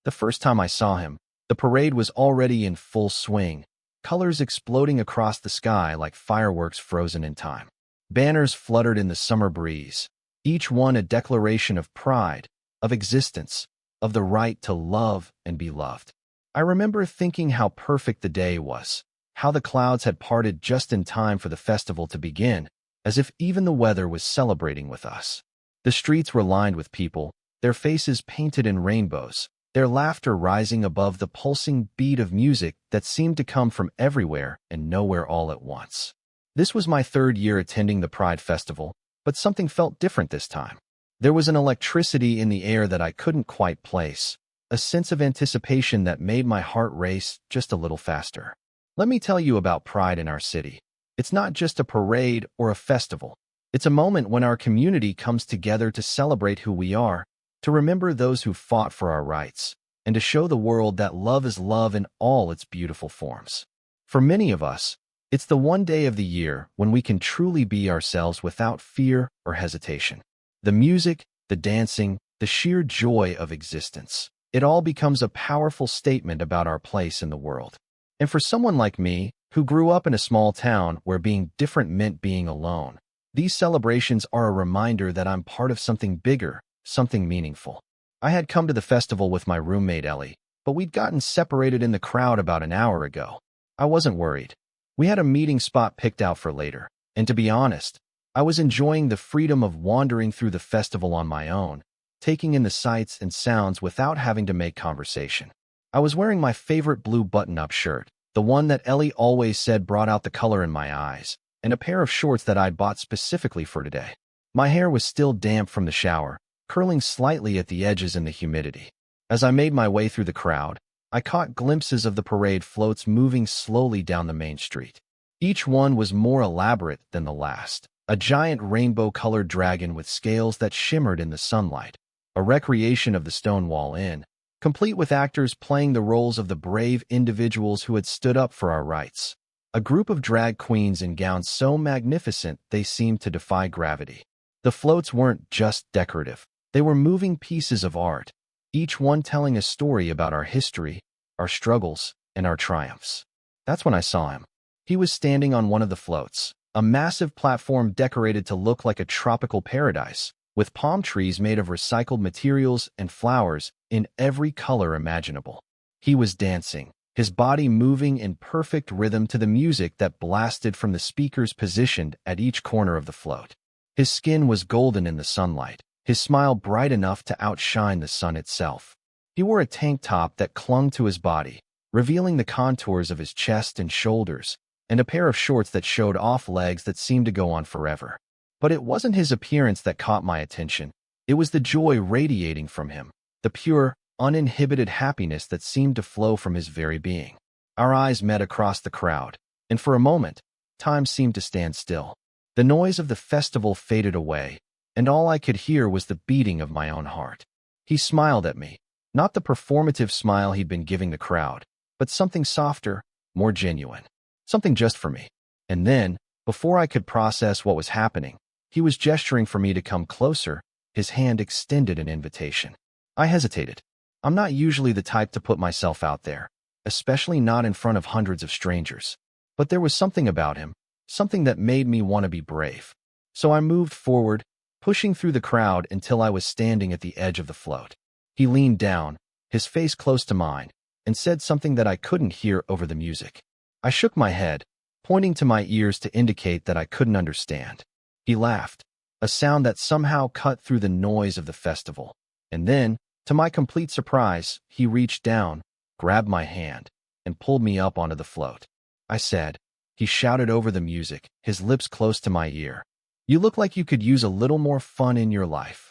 The first time I saw him, the parade was already in full swing, colors exploding across the sky like fireworks frozen in time. Banners fluttered in the summer breeze, each one a declaration of pride, of existence, of the right to love and be loved. I remember thinking how perfect the day was, how the clouds had parted just in time for the festival to begin, as if even the weather was celebrating with us. The streets were lined with people, their faces painted in rainbows, their laughter rising above the pulsing beat of music that seemed to come from everywhere and nowhere all at once. This was my third year attending the Pride Festival, but something felt different this time. There was an electricity in the air that I couldn't quite place, a sense of anticipation that made my heart race just a little faster. Let me tell you about Pride in our city. It's not just a parade or a festival. It's a moment when our community comes together to celebrate who we are, to remember those who fought for our rights, and to show the world that love is love in all its beautiful forms. For many of us, it's the one day of the year when we can truly be ourselves without fear or hesitation. The music, the dancing, the sheer joy of existence. It all becomes a powerful statement about our place in the world. And for someone like me, who grew up in a small town where being different meant being alone, these celebrations are a reminder that I'm part of something bigger, something meaningful. I had come to the festival with my roommate Ellie, but we'd gotten separated in the crowd about an hour ago. I wasn't worried. We had a meeting spot picked out for later, and to be honest, I was enjoying the freedom of wandering through the festival on my own, taking in the sights and sounds without having to make conversation. I was wearing my favorite blue button-up shirt, the one that Ellie always said brought out the color in my eyes, and a pair of shorts that I'd bought specifically for today. My hair was still damp from the shower, curling slightly at the edges in the humidity. As I made my way through the crowd, I caught glimpses of the parade floats moving slowly down the main street. Each one was more elaborate than the last. A giant rainbow-colored dragon with scales that shimmered in the sunlight, a recreation of the Stonewall Inn, complete with actors playing the roles of the brave individuals who had stood up for our rights. A group of drag queens in gowns so magnificent they seemed to defy gravity. The floats weren't just decorative. They were moving pieces of art, each one telling a story about our history, our struggles, and our triumphs. That's when I saw him. He was standing on one of the floats, a massive platform decorated to look like a tropical paradise, with palm trees made of recycled materials and flowers in every color imaginable. He was dancing, his body moving in perfect rhythm to the music that blasted from the speakers positioned at each corner of the float. His skin was golden in the sunlight, his smile bright enough to outshine the sun itself. He wore a tank top that clung to his body, revealing the contours of his chest and shoulders, and a pair of shorts that showed off legs that seemed to go on forever. But it wasn't his appearance that caught my attention. It was the joy radiating from him, the pure, uninhibited happiness that seemed to flow from his very being. Our eyes met across the crowd, and for a moment, time seemed to stand still. The noise of the festival faded away, and all I could hear was the beating of my own heart. He smiled at me, not the performative smile he'd been giving the crowd, but something softer, more genuine. Something just for me. And then, before I could process what was happening, he was gesturing for me to come closer, his hand extended an invitation. I hesitated. I'm not usually the type to put myself out there, especially not in front of hundreds of strangers. But there was something about him, something that made me want to be brave. So I moved forward, pushing through the crowd until I was standing at the edge of the float. He leaned down, his face close to mine, and said something that I couldn't hear over the music. I shook my head, pointing to my ears to indicate that I couldn't understand. He laughed, a sound that somehow cut through the noise of the festival. And then, to my complete surprise, he reached down, grabbed my hand, and pulled me up onto the float. I said, he shouted over the music, his lips close to my ear, "You look like you could use a little more fun in your life."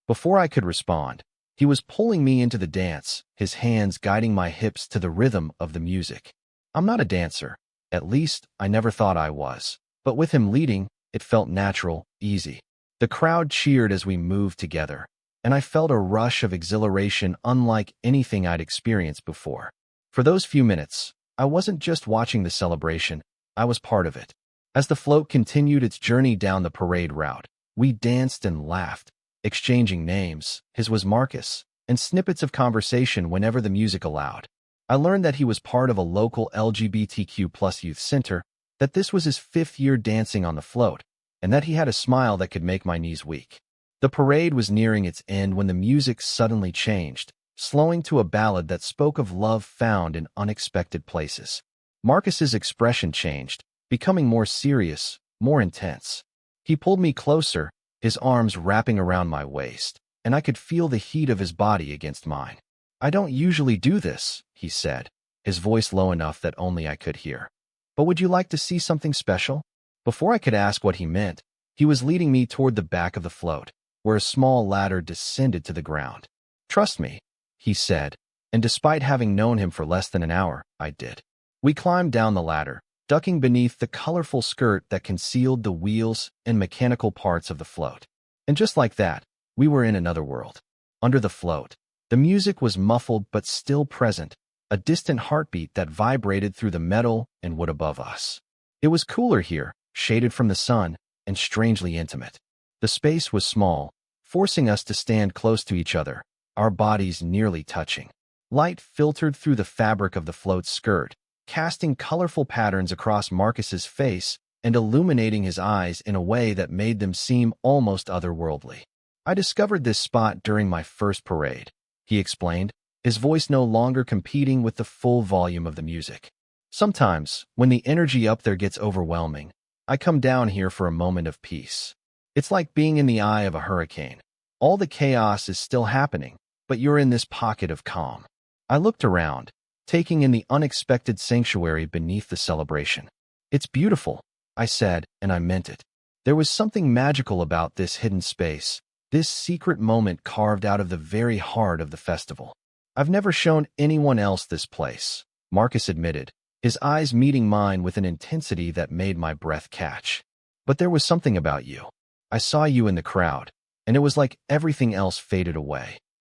Before I could respond, he was pulling me into the dance, his hands guiding my hips to the rhythm of the music. I'm not a dancer. At least, I never thought I was. But with him leading, it felt natural, easy. The crowd cheered as we moved together, and I felt a rush of exhilaration unlike anything I'd experienced before. For those few minutes, I wasn't just watching the celebration, I was part of it. As the float continued its journey down the parade route, we danced and laughed, exchanging names. His was Marcus, and snippets of conversation whenever the music allowed. I learned that he was part of a local LGBTQ+ youth center, that this was his 5th year dancing on the float, and that he had a smile that could make my knees weak. The parade was nearing its end when the music suddenly changed, slowing to a ballad that spoke of love found in unexpected places. Marcus's expression changed, becoming more serious, more intense. He pulled me closer, his arms wrapping around my waist, and I could feel the heat of his body against mine. "I don't usually do this," he said, his voice low enough that only I could hear. "But would you like to see something special?" Before I could ask what he meant, he was leading me toward the back of the float, where a small ladder descended to the ground. "Trust me," he said, and despite having known him for less than an hour, I did. We climbed down the ladder, ducking beneath the colorful skirt that concealed the wheels and mechanical parts of the float. And just like that, we were in another world. Under the float, the music was muffled but still present, a distant heartbeat that vibrated through the metal and wood above us. It was cooler here, shaded from the sun, and strangely intimate. The space was small, forcing us to stand close to each other, our bodies nearly touching. Light filtered through the fabric of the float's skirt, casting colorful patterns across Marcus's face and illuminating his eyes in a way that made them seem almost otherworldly. "I discovered this spot during my first parade," he explained, his voice no longer competing with the full volume of the music. "Sometimes, when the energy up there gets overwhelming, I come down here for a moment of peace. It's like being in the eye of a hurricane. All the chaos is still happening, but you're in this pocket of calm." I looked around, taking in the unexpected sanctuary beneath the celebration. "It's beautiful," I said, and I meant it. There was something magical about this hidden space, this secret moment carved out of the very heart of the festival. "I've never shown anyone else this place," Marcus admitted, his eyes meeting mine with an intensity that made my breath catch. "But there was something about you. I saw you in the crowd, and it was like everything else faded away."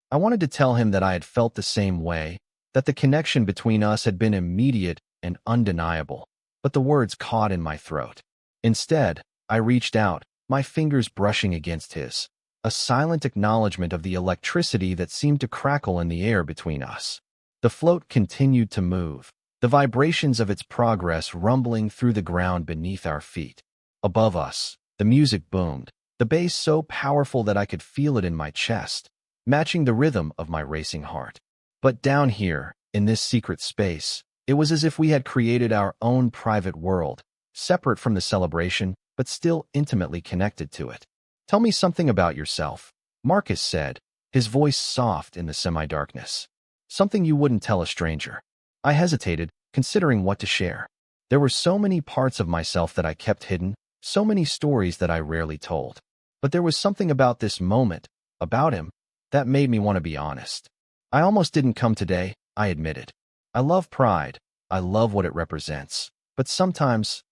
I wanted to tell him that I had felt the same way, that the connection between us had been immediate and undeniable, but the words caught in my throat. Instead, I reached out, my fingers brushing against his, a silent acknowledgement of the electricity that seemed to crackle in the air between us. The float continued to move, the vibrations of its progress rumbling through the ground beneath our feet. Above us, the music boomed, the bass so powerful that I could feel it in my chest, matching the rhythm of my racing heart. But down here, in this secret space, it was as if we had created our own private world, separate from the celebration, but still intimately connected to it. "Tell me something about yourself," Marcus said, his voice soft in the semi-darkness. "Something you wouldn't tell a stranger." I hesitated, considering what to share. There were so many parts of myself that I kept hidden, so many stories that I rarely told. But there was something about this moment, about him, that made me want to be honest. "I almost didn't come today," I admitted. "I love Pride. I love what it represents. But sometimes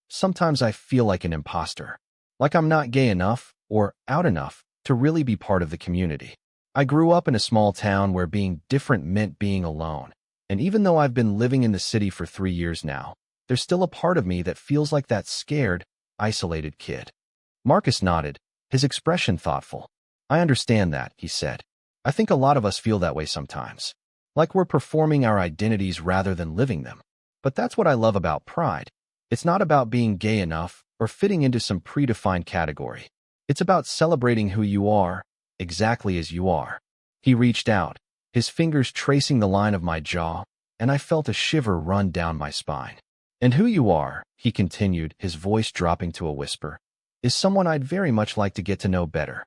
I feel like an imposter. Like I'm not gay enough, or out enough, to really be part of the community. I grew up in a small town where being different meant being alone. And even though I've been living in the city for 3 years now, there's still a part of me that feels like that scared, isolated kid." Marcus nodded, his expression thoughtful. "I understand that," he said. "I think a lot of us feel that way sometimes. Like we're performing our identities rather than living them. But that's what I love about Pride. It's not about being gay enough or fitting into some predefined category. It's about celebrating who you are, exactly as you are." He reached out, his fingers tracing the line of my jaw, and I felt a shiver run down my spine. "And who you are," he continued, his voice dropping to a whisper, "is someone I'd very much like to get to know better."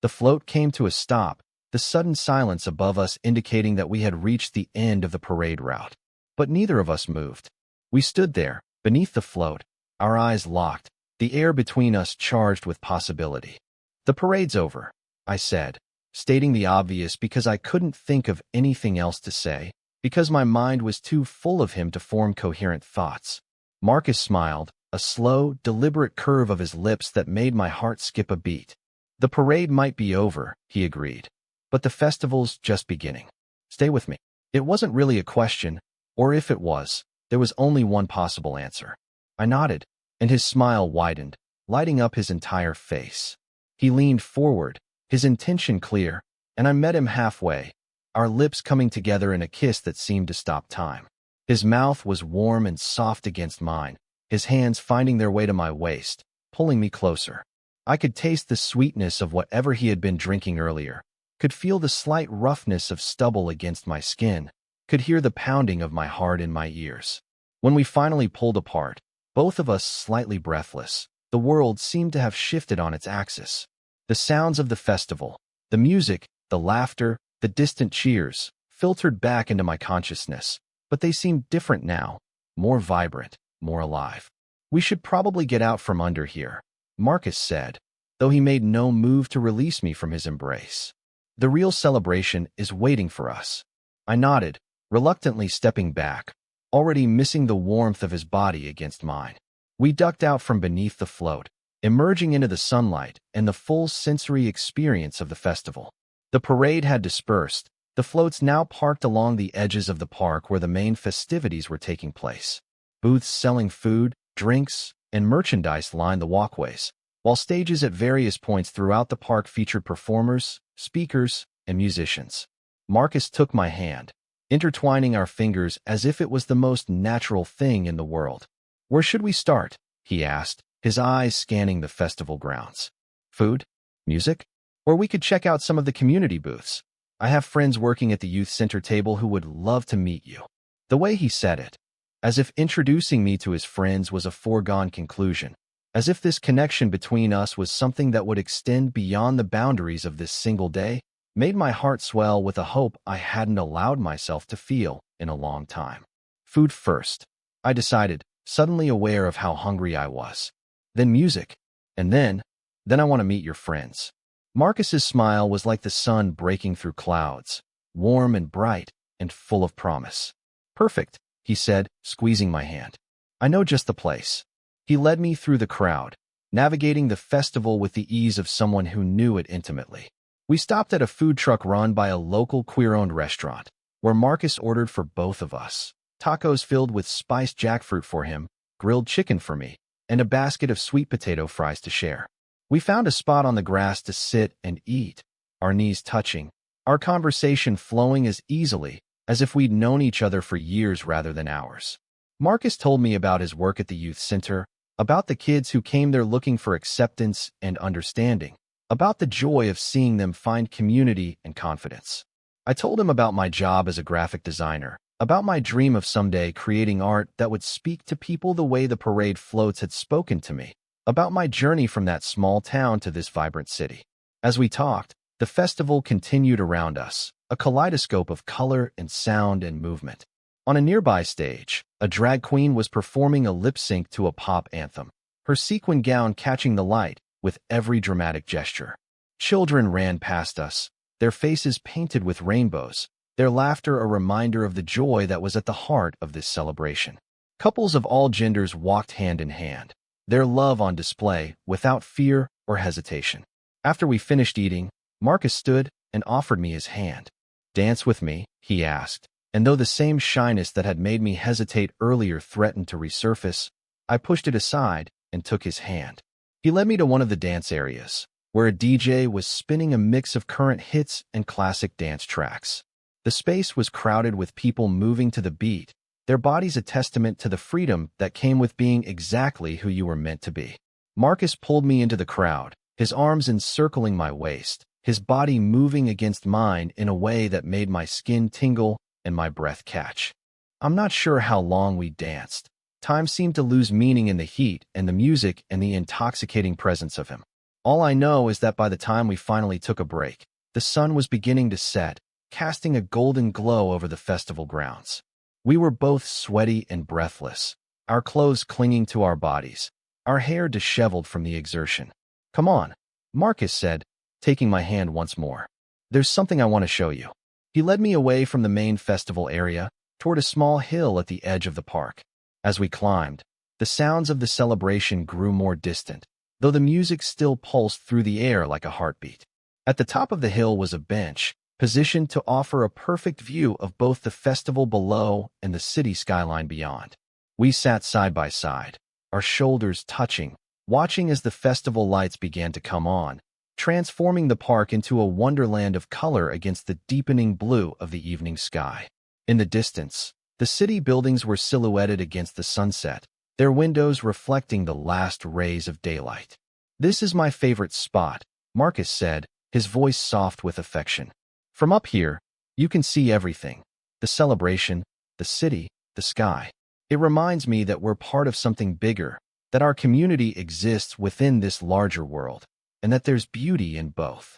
The float came to a stop, the sudden silence above us indicating that we had reached the end of the parade route. But neither of us moved. We stood there, beneath the float, our eyes locked, the air between us charged with possibility. "The parade's over," I said, stating the obvious because I couldn't think of anything else to say, because my mind was too full of him to form coherent thoughts. Marcus smiled, a slow, deliberate curve of his lips that made my heart skip a beat. "The parade might be over," he agreed, "but the festival's just beginning. Stay with me." It wasn't really a question, or if it was, there was only one possible answer. I nodded, and his smile widened, lighting up his entire face. He leaned forward, his intention clear, and I met him halfway, our lips coming together in a kiss that seemed to stop time. His mouth was warm and soft against mine, his hands finding their way to my waist, pulling me closer. I could taste the sweetness of whatever he had been drinking earlier, could feel the slight roughness of stubble against my skin, could hear the pounding of my heart in my ears. When we finally pulled apart, both of us slightly breathless, the world seemed to have shifted on its axis. The sounds of the festival, the music, the laughter, the distant cheers, filtered back into my consciousness, but they seemed different now, more vibrant, more alive. "We should probably get out from under here," Marcus said, though he made no move to release me from his embrace. "The real celebration is waiting for us." I nodded, reluctantly stepping back, already missing the warmth of his body against mine. We ducked out from beneath the float, emerging into the sunlight and the full sensory experience of the festival. The parade had dispersed, the floats now parked along the edges of the park where the main festivities were taking place. Booths selling food, drinks, and merchandise lined the walkways, while stages at various points throughout the park featured performers, speakers, and musicians. Marcus took my hand, intertwining our fingers as if it was the most natural thing in the world. "Where should we start?" he asked, his eyes scanning the festival grounds. "Food? Music? Or we could check out some of the community booths. I have friends working at the youth center table who would love to meet you." The way he said it, as if introducing me to his friends was a foregone conclusion, as if this connection between us was something that would extend beyond the boundaries of this single day, made my heart swell with a hope I hadn't allowed myself to feel in a long time. "Food first," I decided, suddenly aware of how hungry I was. "Then music. And then I want to meet your friends." Marcus's smile was like the sun breaking through clouds, warm and bright and full of promise. "Perfect," he said, squeezing my hand. "I know just the place." He led me through the crowd, navigating the festival with the ease of someone who knew it intimately. We stopped at a food truck run by a local queer-owned restaurant, where Marcus ordered for both of us. Tacos filled with spiced jackfruit for him, grilled chicken for me, and a basket of sweet potato fries to share. We found a spot on the grass to sit and eat, our knees touching, our conversation flowing as easily as if we'd known each other for years rather than hours. Marcus told me about his work at the youth center, about the kids who came there looking for acceptance and understanding, about the joy of seeing them find community and confidence. I told him about my job as a graphic designer, about my dream of someday creating art that would speak to people the way the parade floats had spoken to me, about my journey from that small town to this vibrant city. As we talked, the festival continued around us, a kaleidoscope of color and sound and movement. On a nearby stage, a drag queen was performing a lip sync to a pop anthem, her sequin gown catching the light with every dramatic gesture. Children ran past us, their faces painted with rainbows, their laughter a reminder of the joy that was at the heart of this celebration. Couples of all genders walked hand in hand, their love on display without fear or hesitation. After we finished eating, Marcus stood and offered me his hand. "Dance with me?" he asked, and though the same shyness that had made me hesitate earlier threatened to resurface, I pushed it aside and took his hand. He led me to one of the dance areas, where a DJ was spinning a mix of current hits and classic dance tracks. The space was crowded with people moving to the beat, their bodies a testament to the freedom that came with being exactly who you were meant to be. Marcus pulled me into the crowd, his arms encircling my waist, his body moving against mine in a way that made my skin tingle and my breath catch. I'm not sure how long we danced. Time seemed to lose meaning in the heat and the music and the intoxicating presence of him. All I know is that by the time we finally took a break, the sun was beginning to set, casting a golden glow over the festival grounds. We were both sweaty and breathless, our clothes clinging to our bodies, our hair disheveled from the exertion. "Come on," Marcus said, taking my hand once more. "There's something I want to show you." He led me away from the main festival area, toward a small hill at the edge of the park. As we climbed, the sounds of the celebration grew more distant, though the music still pulsed through the air like a heartbeat. At the top of the hill was a bench, positioned to offer a perfect view of both the festival below and the city skyline beyond. We sat side by side, our shoulders touching, watching as the festival lights began to come on, transforming the park into a wonderland of color against the deepening blue of the evening sky. In the distance, the city buildings were silhouetted against the sunset, their windows reflecting the last rays of daylight. "This is my favorite spot," Marcus said, his voice soft with affection. "From up here, you can see everything. The celebration, the city, the sky. It reminds me that we're part of something bigger, that our community exists within this larger world, and that there's beauty in both."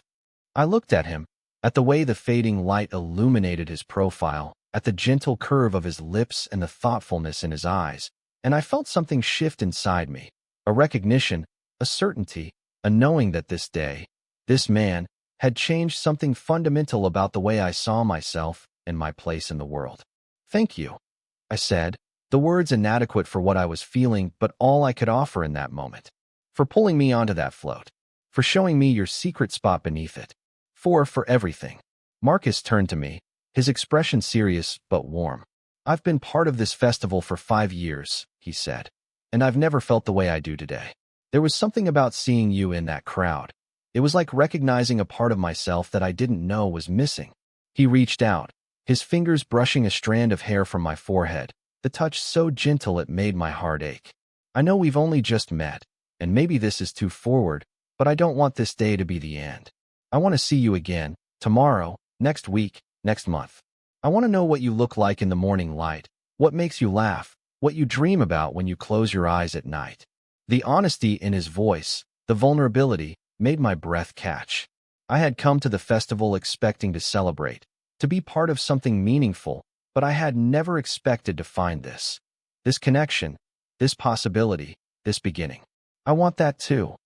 I looked at him, at the way the fading light illuminated his profile, at the gentle curve of his lips and the thoughtfulness in his eyes, and I felt something shift inside me, a recognition, a certainty, a knowing that this day, this man, had changed something fundamental about the way I saw myself and my place in the world. "Thank you," I said, the words inadequate for what I was feeling, but all I could offer in that moment. "For pulling me onto that float. For showing me your secret spot beneath it. For everything." Marcus turned to me, his expression serious but warm. "I've been part of this festival for 5 years," he said, "and I've never felt the way I do today. There was something about seeing you in that crowd. It was like recognizing a part of myself that I didn't know was missing." He reached out, his fingers brushing a strand of hair from my forehead, the touch so gentle it made my heart ache. "I know we've only just met, and maybe this is too forward, but I don't want this day to be the end. I want to see you again, tomorrow, next week, next month. I want to know what you look like in the morning light, what makes you laugh, what you dream about when you close your eyes at night." The honesty in his voice, the vulnerability, made my breath catch. I had come to the festival expecting to celebrate, to be part of something meaningful, but I had never expected to find this connection, this possibility, this beginning. "I want that too,"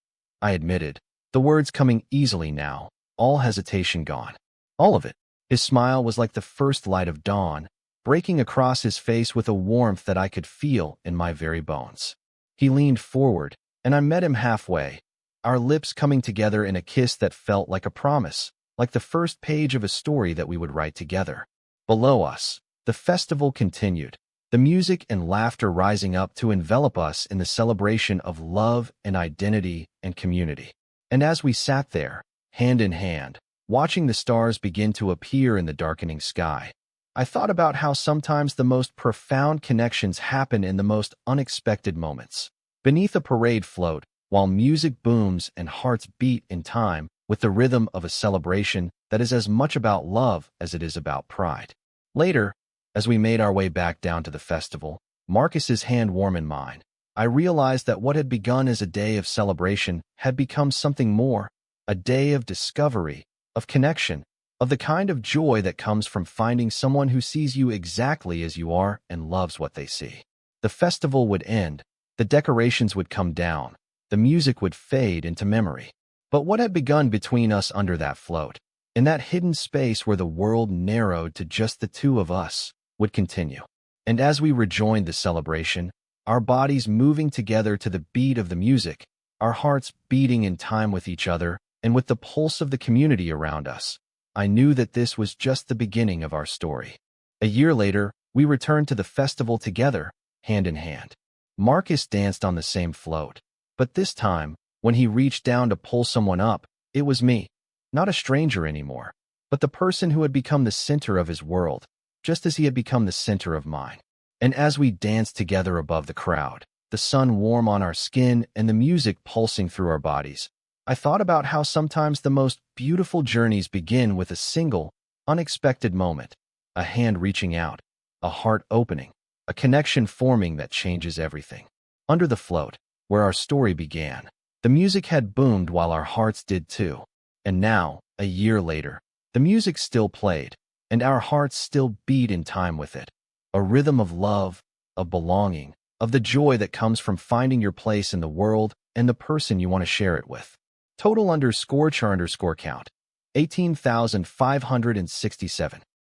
I admitted, the words coming easily now, all hesitation gone. All of it. His smile was like the first light of dawn, breaking across his face with a warmth that I could feel in my very bones. He leaned forward, and I met him halfway, our lips coming together in a kiss that felt like a promise, like the first page of a story that we would write together. Below us, the festival continued, the music and laughter rising up to envelop us in the celebration of love and identity and community. And as we sat there, hand in hand, watching the stars begin to appear in the darkening sky, I thought about how sometimes the most profound connections happen in the most unexpected moments. Beneath a parade float, while music booms and hearts beat in time with the rhythm of a celebration that is as much about love as it is about pride. Later, as we made our way back down to the festival, Marcus's hand warm in mine, I realized that what had begun as a day of celebration had become something more, a day of discovery, of connection, of the kind of joy that comes from finding someone who sees you exactly as you are and loves what they see. The festival would end, the decorations would come down, the music would fade into memory. But what had begun between us under that float, in that hidden space where the world narrowed to just the two of us, would continue. And as we rejoined the celebration, our bodies moving together to the beat of the music, our hearts beating in time with each other and with the pulse of the community around us, I knew that this was just the beginning of our story. A year later, we returned to the festival together, hand in hand. Marcus danced on the same float, but this time, when he reached down to pull someone up, it was me, not a stranger anymore, but the person who had become the center of his world, just as he had become the center of mine. And as we danced together above the crowd, the sun warm on our skin and the music pulsing through our bodies, I thought about how sometimes the most beautiful journeys begin with a single, unexpected moment, a hand reaching out, a heart opening, a connection forming that changes everything. Under the float, where our story began, the music had boomed while our hearts did too. And now, a year later, the music still played, and our hearts still beat in time with it. A rhythm of love, of belonging, of the joy that comes from finding your place in the world and the person you want to share it with. Total _char_count, 18,567.